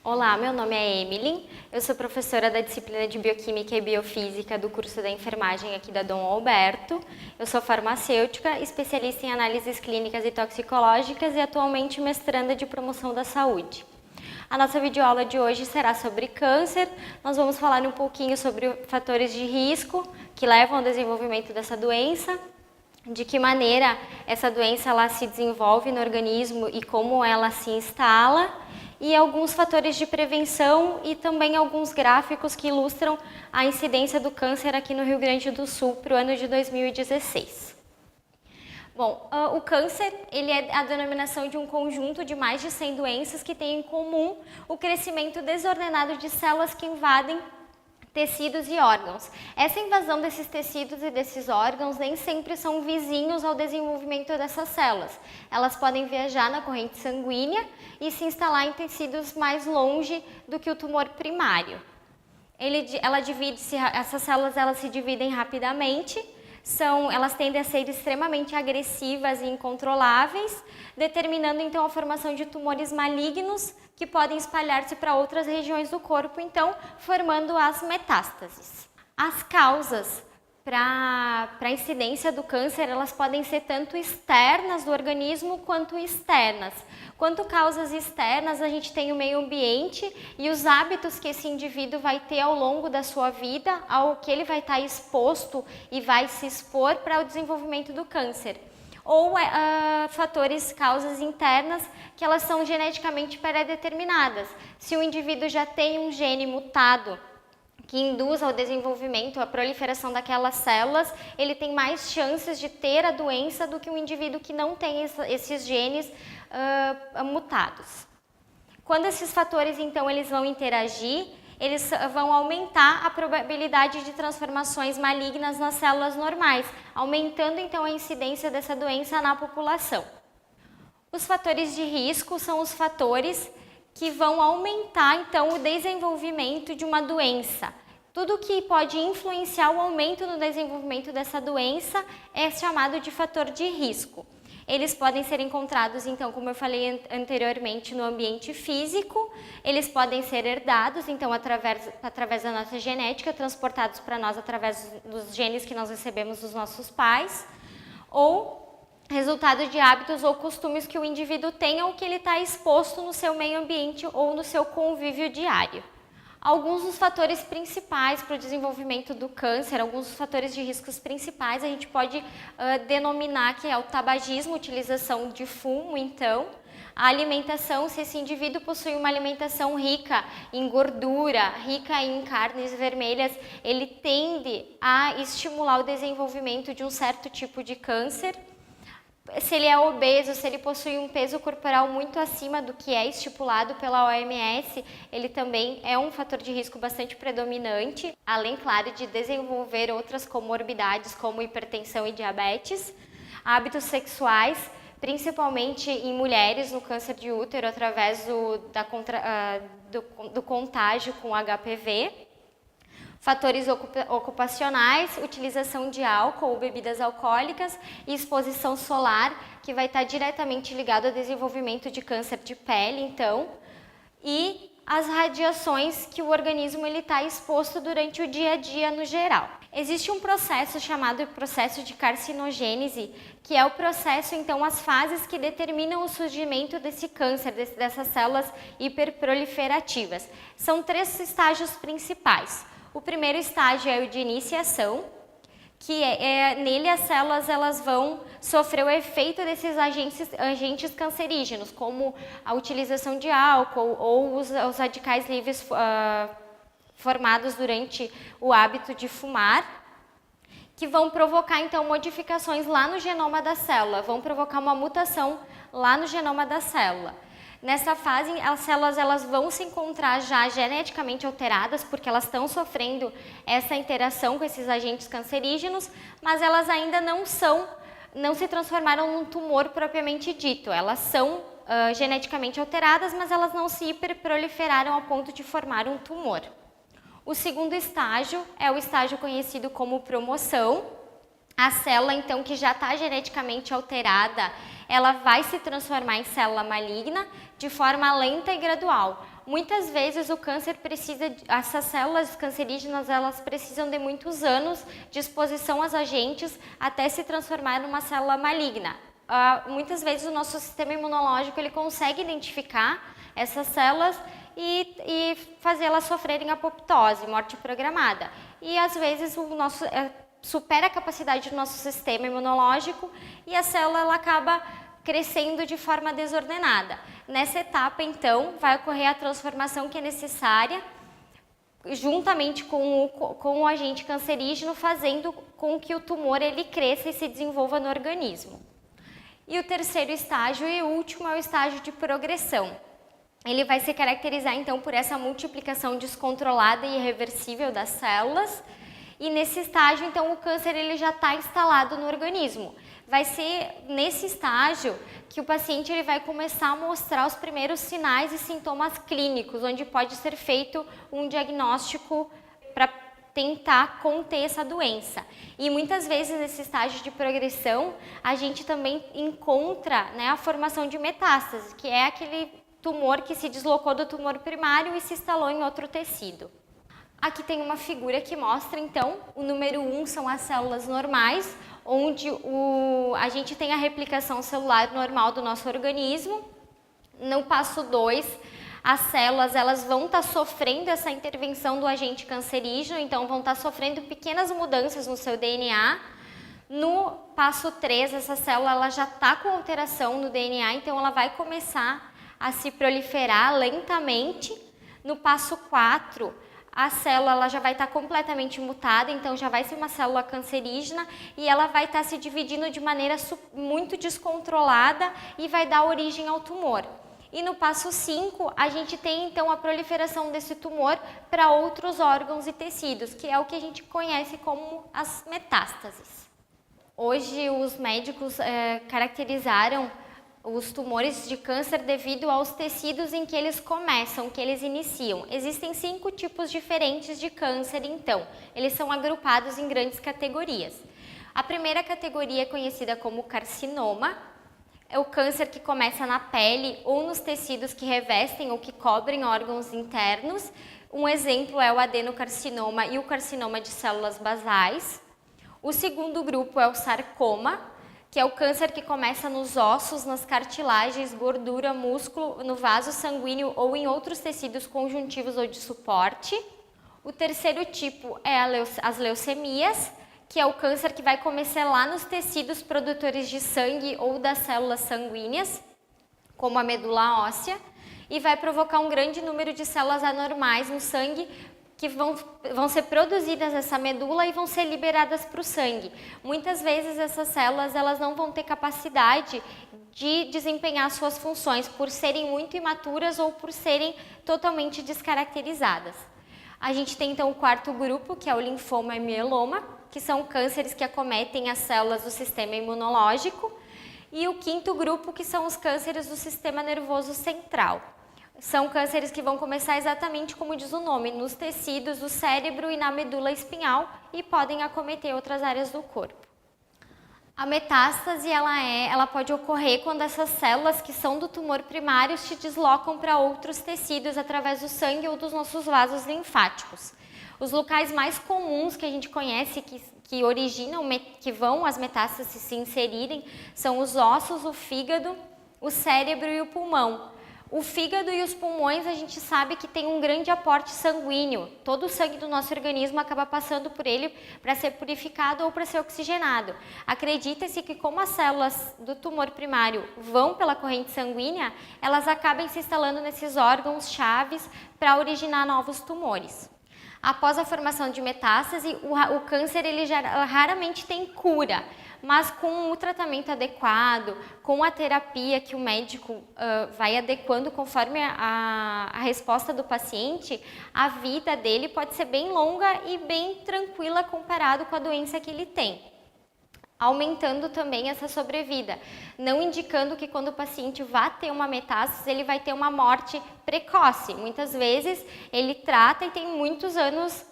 Olá, meu nome é Emily, eu sou professora da disciplina de Bioquímica e Biofísica do curso da Enfermagem aqui da Dom Alberto. Eu sou farmacêutica, especialista em análises clínicas e toxicológicas e atualmente mestranda de promoção da saúde. A nossa videoaula de hoje será sobre câncer. Nós vamos falar um pouquinho sobre fatores de risco que levam ao desenvolvimento dessa doença, de que maneira essa doença ela se desenvolve no organismo e como ela se instala, e alguns fatores de prevenção e também alguns gráficos que ilustram a incidência do câncer aqui no Rio Grande do Sul para o ano de 2016. Bom, o câncer ele é a denominação de um conjunto de mais de 100 doenças que têm em comum o crescimento desordenado de células que invadem tecidos e órgãos. Essa invasão desses tecidos e desses órgãos nem sempre são vizinhos ao desenvolvimento dessas células. Elas podem viajar na corrente sanguínea e se instalar em tecidos mais longe do que o tumor primário. Essas células elas se dividem rapidamente, elas tendem a ser extremamente agressivas e incontroláveis, determinando então a formação de tumores malignos que podem espalhar-se para outras regiões do corpo, então formando as metástases. As causas para a incidência do câncer, elas podem ser tanto externas do organismo quanto externas. Quanto causas externas, a gente tem o meio ambiente e os hábitos que esse indivíduo vai ter ao longo da sua vida, ao que ele vai estar exposto e vai se expor para o desenvolvimento do câncer. Ou causas internas, que elas são geneticamente pré-determinadas. Se o indivíduo já tem um gene mutado que induz ao desenvolvimento, a proliferação daquelas células, ele tem mais chances de ter a doença do que um indivíduo que não tem esses genes mutados. Quando esses fatores, então, eles vão interagir, eles vão aumentar a probabilidade de transformações malignas nas células normais, aumentando, então, a incidência dessa doença na população. Os fatores de risco são os fatores que vão aumentar, então, o desenvolvimento de uma doença. Tudo que pode influenciar o aumento no desenvolvimento dessa doença é chamado de fator de risco. Eles podem ser encontrados, então, como eu falei anteriormente, no ambiente físico, eles podem ser herdados, então, através da nossa genética, transportados para nós através dos genes que nós recebemos dos nossos pais, ou resultado de hábitos ou costumes que o indivíduo tem ou que ele está exposto no seu meio ambiente ou no seu convívio diário. Alguns dos fatores principais para o desenvolvimento do câncer, alguns dos fatores de riscos principais, a gente pode denominar que é o tabagismo, utilização de fumo, então, a alimentação, se esse indivíduo possui uma alimentação rica em gordura, rica em carnes vermelhas, ele tende a estimular o desenvolvimento de um certo tipo de câncer. Se ele é obeso, se ele possui um peso corporal muito acima do que é estipulado pela OMS, ele também é um fator de risco bastante predominante, além, claro, de desenvolver outras comorbidades como hipertensão e diabetes. Hábitos sexuais, principalmente em mulheres no câncer de útero, através do contágio com HPV. Fatores ocupacionais, utilização de álcool ou bebidas alcoólicas e exposição solar, que vai estar diretamente ligado ao desenvolvimento de câncer de pele, então, e as radiações que o organismo está exposto durante o dia a dia no geral. Existe um processo chamado processo de carcinogênese, que é o processo, então, as fases que determinam o surgimento desse câncer, dessas células hiperproliferativas. São 3 estágios principais. O primeiro estágio é o de iniciação, que nele as células elas vão sofrer o efeito desses agentes cancerígenos, como a utilização de álcool ou os radicais livres formados durante o hábito de fumar, que vão provocar então modificações lá no genoma da célula, vão provocar uma mutação lá no genoma da célula. Nessa fase, as células elas vão se encontrar já geneticamente alteradas, porque elas estão sofrendo essa interação com esses agentes cancerígenos, mas elas ainda não se transformaram num tumor propriamente dito. Elas são geneticamente alteradas, mas elas não se hiperproliferaram ao ponto de formar um tumor. O segundo estágio é o estágio conhecido como promoção. A célula, então, que já está geneticamente alterada, ela vai se transformar em célula maligna de forma lenta e gradual. muitas vezes o câncer essas células cancerígenas, elas precisam de muitos anos de exposição aos agentes até se transformar numa célula maligna. Muitas vezes o nosso sistema imunológico ele consegue identificar essas células e fazê-las sofrerem apoptose, morte programada. E às vezes supera a capacidade do nosso sistema imunológico e a célula ela acaba crescendo de forma desordenada. Nessa etapa, então, vai ocorrer a transformação que é necessária, juntamente com o agente cancerígeno, fazendo com que o tumor ele cresça e se desenvolva no organismo. E o terceiro estágio e último é o estágio de progressão. Ele vai se caracterizar, então, por essa multiplicação descontrolada e irreversível das células. E nesse estágio, então, o câncer ele já está instalado no organismo. Vai ser nesse estágio que o paciente ele vai começar a mostrar os primeiros sinais e sintomas clínicos, onde pode ser feito um diagnóstico para tentar conter essa doença. E muitas vezes nesse estágio de progressão, a gente também encontra, né, a formação de metástases, que é aquele tumor que se deslocou do tumor primário e se instalou em outro tecido. Aqui tem uma figura que mostra, então, o número 1 são as células normais, onde a gente tem a replicação celular normal do nosso organismo. No passo 2, as células elas vão estar sofrendo essa intervenção do agente cancerígeno, então vão estar sofrendo pequenas mudanças no seu DNA. No passo 3, essa célula ela já está com alteração no DNA, então ela vai começar a se proliferar lentamente. No passo 4, a célula ela já vai estar completamente mutada, então já vai ser uma célula cancerígena e ela vai estar se dividindo de maneira muito descontrolada e vai dar origem ao tumor. E no passo 5, a gente tem então a proliferação desse tumor para outros órgãos e tecidos, que é o que a gente conhece como as metástases. Hoje os médicos caracterizaram os tumores de câncer devido aos tecidos em que eles começam, que eles iniciam. Existem 5 tipos diferentes de câncer, então. Eles são agrupados em grandes categorias. A primeira categoria é conhecida como carcinoma. É o câncer que começa na pele ou nos tecidos que revestem ou que cobrem órgãos internos. Um exemplo é o adenocarcinoma e o carcinoma de células basais. O segundo grupo é o sarcoma, que é o câncer que começa nos ossos, nas cartilagens, gordura, músculo, no vaso sanguíneo ou em outros tecidos conjuntivos ou de suporte. O terceiro tipo é as leucemias, que é o câncer que vai começar lá nos tecidos produtores de sangue ou das células sanguíneas, como a medula óssea, e vai provocar um grande número de células anormais no sangue, que vão ser produzidas nessa medula e vão ser liberadas para o sangue. Muitas vezes essas células elas não vão ter capacidade de desempenhar suas funções por serem muito imaturas ou por serem totalmente descaracterizadas. A gente tem então o quarto grupo, que é o linfoma e mieloma, que são cânceres que acometem as células do sistema imunológico, e o quinto grupo, que são os cânceres do sistema nervoso central. São cânceres que vão começar exatamente como diz o nome, nos tecidos do cérebro e na medula espinhal e podem acometer outras áreas do corpo. A metástase ela pode ocorrer quando essas células que são do tumor primário se deslocam para outros tecidos através do sangue ou dos nossos vasos linfáticos. Os locais mais comuns que a gente conhece que originam, que vão as metástases se inserirem, são os ossos, o fígado, o cérebro e o pulmão. O fígado e os pulmões a gente sabe que tem um grande aporte sanguíneo. Todo o sangue do nosso organismo acaba passando por ele para ser purificado ou para ser oxigenado. Acredita-se que como as células do tumor primário vão pela corrente sanguínea, elas acabam se instalando nesses órgãos chaves para originar novos tumores. Após a formação de metástase, o câncer ele já raramente tem cura, mas com o tratamento adequado, com a terapia que o médico vai adequando conforme a resposta do paciente, a vida dele pode ser bem longa e bem tranquila comparado com a doença que ele tem, aumentando também essa sobrevida, não indicando que quando o paciente vai ter uma metástase, ele vai ter uma morte precoce. Muitas vezes ele trata e tem muitos anos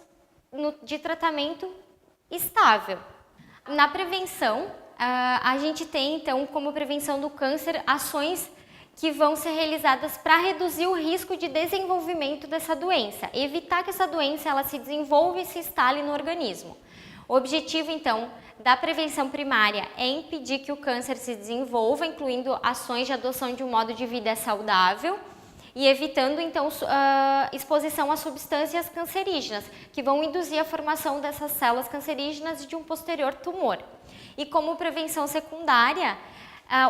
de tratamento estável. Na prevenção, a gente tem então como prevenção do câncer ações que vão ser realizadas para reduzir o risco de desenvolvimento dessa doença, evitar que essa doença ela se desenvolva e se instale no organismo. O objetivo, então, da prevenção primária é impedir que o câncer se desenvolva, incluindo ações de adoção de um modo de vida saudável e evitando, então, exposição a substâncias cancerígenas, que vão induzir a formação dessas células cancerígenas e de um posterior tumor. E como prevenção secundária,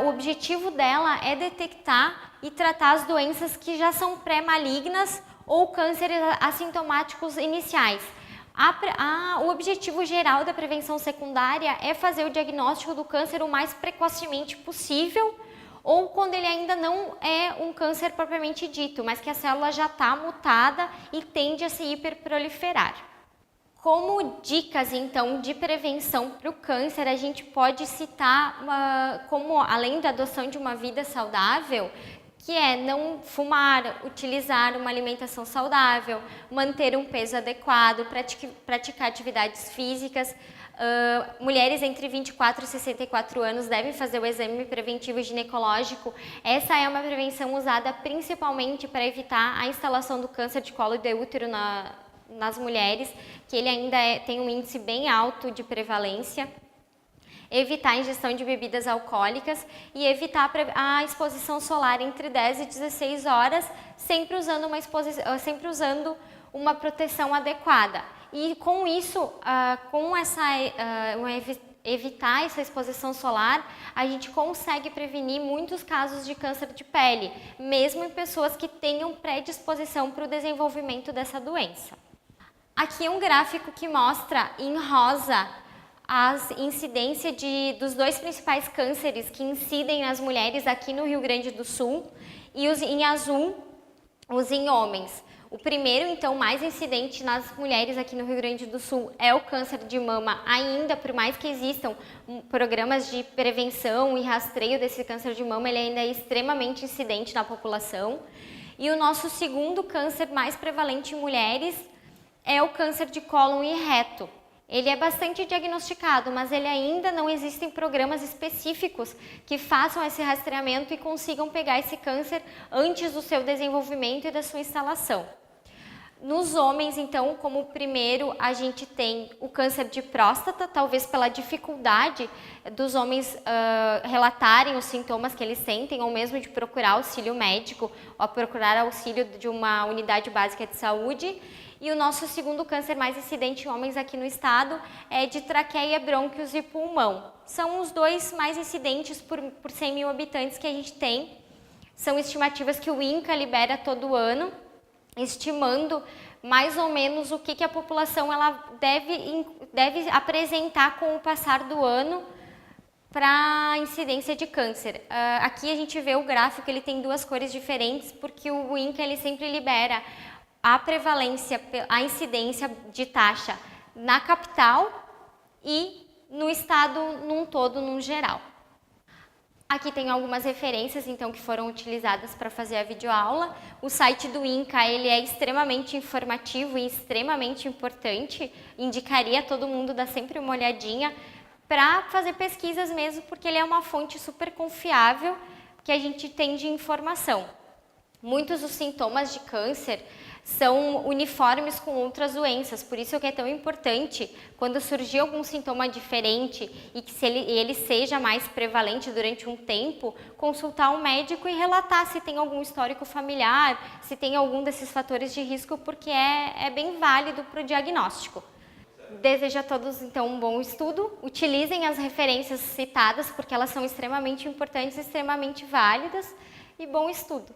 o objetivo dela é detectar e tratar as doenças que já são pré-malignas ou cânceres assintomáticos iniciais. O objetivo geral da prevenção secundária é fazer o diagnóstico do câncer o mais precocemente possível, ou quando ele ainda não é um câncer propriamente dito, mas que a célula já está mutada e tende a se hiperproliferar. Como dicas, então, de prevenção para o câncer, a gente pode citar, como além da adoção de uma vida saudável, que é não fumar, utilizar uma alimentação saudável, manter um peso adequado, praticar atividades físicas. Mulheres entre 24 e 64 anos devem fazer o exame preventivo ginecológico. Essa é uma prevenção usada principalmente para evitar a instalação do câncer de colo de útero nas mulheres, que ele ainda tem um índice bem alto de prevalência. Evitar a ingestão de bebidas alcoólicas e evitar a exposição solar entre 10 e 16 horas, sempre usando uma proteção adequada. E com isso, evitar essa exposição solar, a gente consegue prevenir muitos casos de câncer de pele, mesmo em pessoas que tenham predisposição para o desenvolvimento dessa doença. Aqui é um gráfico que mostra em rosa as incidências dos dois principais cânceres que incidem nas mulheres aqui no Rio Grande do Sul e em azul os em homens. O primeiro, então, mais incidente nas mulheres aqui no Rio Grande do Sul é o câncer de mama ainda, por mais que existam programas de prevenção e rastreio desse câncer de mama, ele ainda é extremamente incidente na população. E o nosso segundo câncer mais prevalente em mulheres é o câncer de cólon e reto. Ele é bastante diagnosticado, mas ele ainda não existem programas específicos que façam esse rastreamento e consigam pegar esse câncer antes do seu desenvolvimento e da sua instalação. Nos homens, então, como primeiro, a gente tem o câncer de próstata, talvez pela dificuldade dos homens relatarem os sintomas que eles sentem, ou mesmo de procurar auxílio médico, ou procurar auxílio de uma unidade básica de saúde. E o nosso segundo câncer mais incidente em homens aqui no estado é de traqueia, brônquios e pulmão. São os dois mais incidentes por 100 mil habitantes que a gente tem. São estimativas que o INCA libera todo ano, estimando mais ou menos o que a população ela deve apresentar com o passar do ano para a incidência de câncer. Aqui a gente vê o gráfico, ele tem duas cores diferentes, porque o INCA ele sempre libera a prevalência, a incidência de taxa na capital e no estado num todo, num geral. Aqui tem algumas referências, então, que foram utilizadas para fazer a videoaula. O site do INCA, ele é extremamente informativo e extremamente importante. Indicaria a todo mundo dar sempre uma olhadinha para fazer pesquisas mesmo, porque ele é uma fonte super confiável que a gente tem de informação. Muitos dos sintomas de câncer são uniformes com outras doenças, por isso que é tão importante, quando surgir algum sintoma diferente e que se ele seja mais prevalente durante um tempo, consultar um médico e relatar se tem algum histórico familiar, se tem algum desses fatores de risco, porque é bem válido para o diagnóstico. Desejo a todos, então, um bom estudo. Utilizem as referências citadas, porque elas são extremamente importantes, extremamente válidas, e bom estudo.